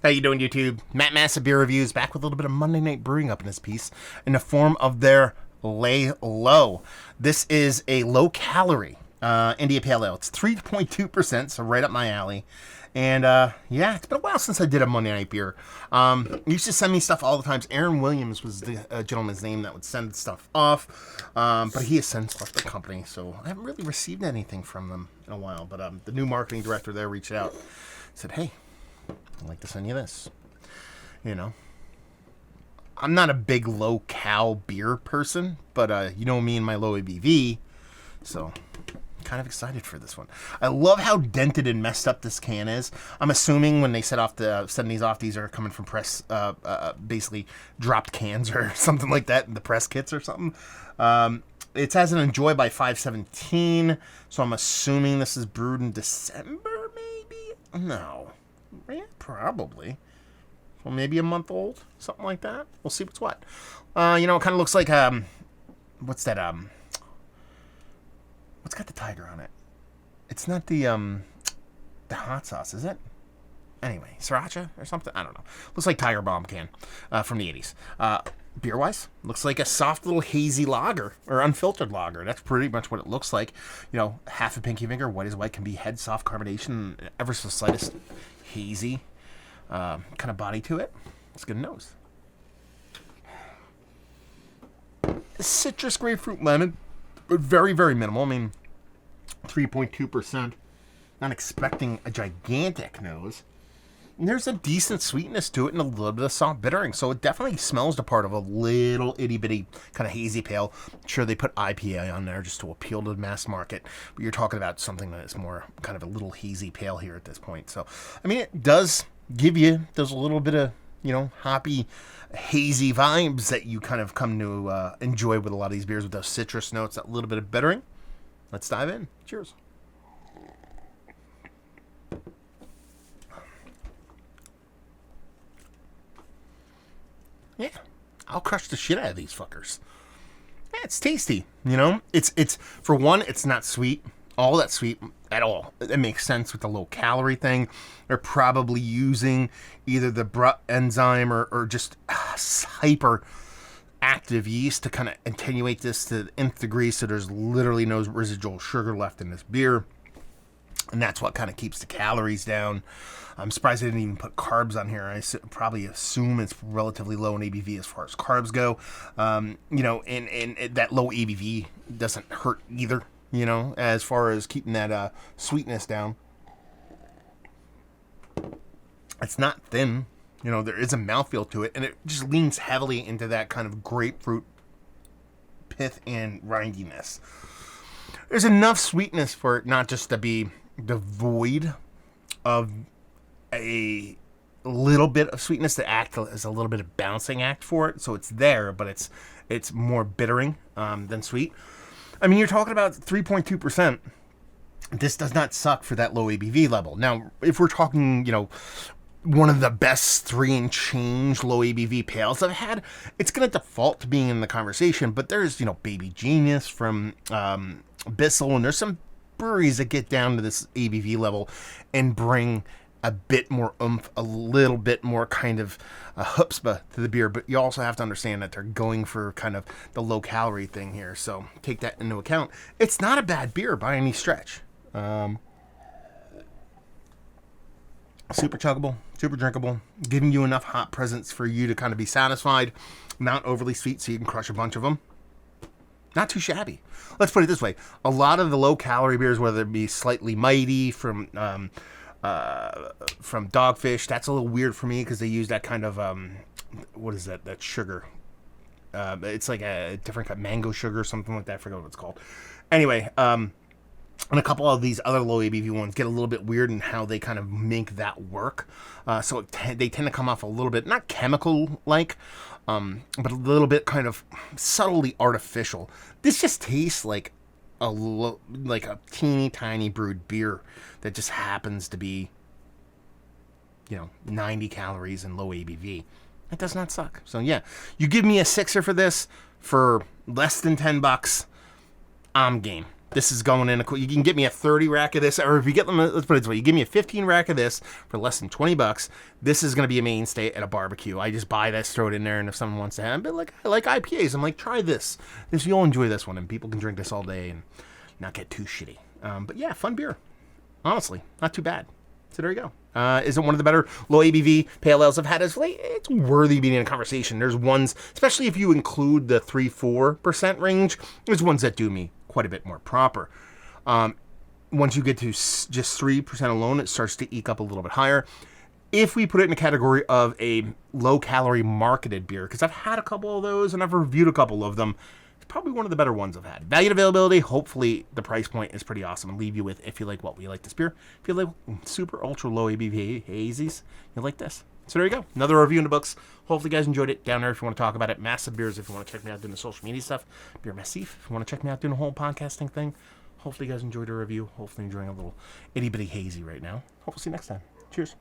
How you doing, YouTube? Matt Massive Beer Reviews back with a little bit of Monday Night Brewing up in this piece in the form of their Lay Low. This is a low-calorie India Pale Ale. It's 3.2%, so right up my alley. And, yeah, it's been a while since I did a Monday Night Beer. He used to send me stuff all the time. Aaron Williams was the gentleman's name that would send stuff off. But he has since left the company, so I haven't really received anything from them in a while. But the new marketing director there reached out, said, hey, I'd like to send you this. You know, I'm not a big low-cal beer person, but you know me and my low ABV, so kind of excited for this one. I love how dented and messed up this can is. I'm assuming when they send these off, these are coming from press, basically dropped cans or something like that in the press kits or something. It says an Enjoy by 517, so I'm assuming this is brewed in December, maybe? No. Yeah, probably. Well, maybe a month old, something like that. We'll see what's what. You know, it kind of looks like what's that? What's got the tiger on it? It's not the hot sauce, is it? Anyway, sriracha or something. I don't know. Looks like Tiger Bomb can from the 80s. Beer wise, looks like a soft little hazy lager or unfiltered lager. That's pretty much what it looks like. You know, half a pinky finger, white as white, can be head soft carbonation, ever so slightest hazy kind of body to it. It's good nose. Citrus, grapefruit, lemon, but very, very minimal. I mean, 3.2%. Not expecting a gigantic nose. And there's a decent sweetness to it and a little bit of soft bittering. So it definitely smells the part of a little itty-bitty kind of hazy pale. Sure, they put IPA on there just to appeal to the mass market. But you're talking about something that is more kind of a little hazy pale here at this point. So, I mean, it does give you those a little bit of, you know, hoppy, hazy vibes that you kind of come to enjoy with a lot of these beers with those citrus notes, that little bit of bittering. Let's dive in. Cheers. Yeah, I'll crush the shit out of these fuckers. Yeah, it's tasty, you know? It's for one, it's not sweet, all that sweet at all. It makes sense with the low calorie thing. They're probably using either the Brut enzyme or just hyper active yeast to kind of attenuate this to the nth degree, so there's literally no residual sugar left in this beer. And that's what kind of keeps the calories down. I'm surprised they didn't even put carbs on here. I probably assume it's relatively low in ABV as far as carbs go. You know, and that low ABV doesn't hurt either, you know, as far as keeping that sweetness down. It's not thin. You know, there is a mouthfeel to it, and it just leans heavily into that kind of grapefruit pith and rindiness. There's enough sweetness for it not just to be devoid of a little bit of sweetness, to act as a little bit of bouncing act for it. So it's there, but it's more bittering than sweet. I mean, you're talking about 3.2%. This does not suck for that low ABV level. Now, if we're talking, you know, one of the best 3 and change low ABV pales I've had, it's going to default to being in the conversation. But there's, you know, Baby Genius from Bissell, and there's some breweries that get down to this ABV level and bring a bit more oomph, a little bit more kind of chutzpah to the beer. But you also have to understand that they're going for kind of the low calorie thing here, so take that into account. It's not a bad beer by any stretch. Super chuggable, super drinkable, giving you enough hot presence for you to kind of be satisfied. Not overly sweet, so you can crush a bunch of them. Not too shabby. Let's put it this way. A lot of the low-calorie beers, whether it be Slightly Mighty from Dogfish, that's a little weird for me because they use that kind of, what is that? That sugar. It's like a different kind of mango sugar or something like that. I forget what it's called. Anyway, and a couple of these other low ABV ones get a little bit weird in how they kind of make that work. So they tend to come off a little bit, not chemical-like, but a little bit kind of subtly artificial. This just tastes like a teeny tiny brewed beer that just happens to be, you know, 90 calories and low ABV. It does not suck. So yeah, you give me a 6er for this for less than $10, I'm game. This is going in. You can get me a 30 rack of this, or if you get them, let's put it this way: you give me a 15 rack of this for less than $20. This is going to be a mainstay at a barbecue. I just buy this, throw it in there, and if someone wants to have it, like I like IPAs, I'm like, try this. You'll enjoy this one, and people can drink this all day and not get too shitty. But yeah, fun beer. Honestly, not too bad. So there you go. Is it one of the better low ABV pale ales I've had as of late? It's worthy of being in a conversation. There's ones, especially if you include the 3-4% range, there's ones that do me quite a bit more proper. Once you get to just 3% alone, it starts to eke up a little bit higher. If we put it in a category of a low-calorie marketed beer, because I've had a couple of those and I've reviewed a couple of them, it's probably one of the better ones I've had. Value and availability, hopefully the price point is pretty awesome. And leave you with, if you like what we like this beer, if you like super ultra low ABV hazies, you'll like this. So there you go. Another review in the books. Hopefully you guys enjoyed it. Down there if you want to talk about it. Massive Beers if you want to check me out doing the social media stuff. Beer Massif if you want to check me out doing the whole podcasting thing. Hopefully you guys enjoyed the review. Hopefully enjoying a little itty bitty hazy right now. Hopefully see you next time. Cheers.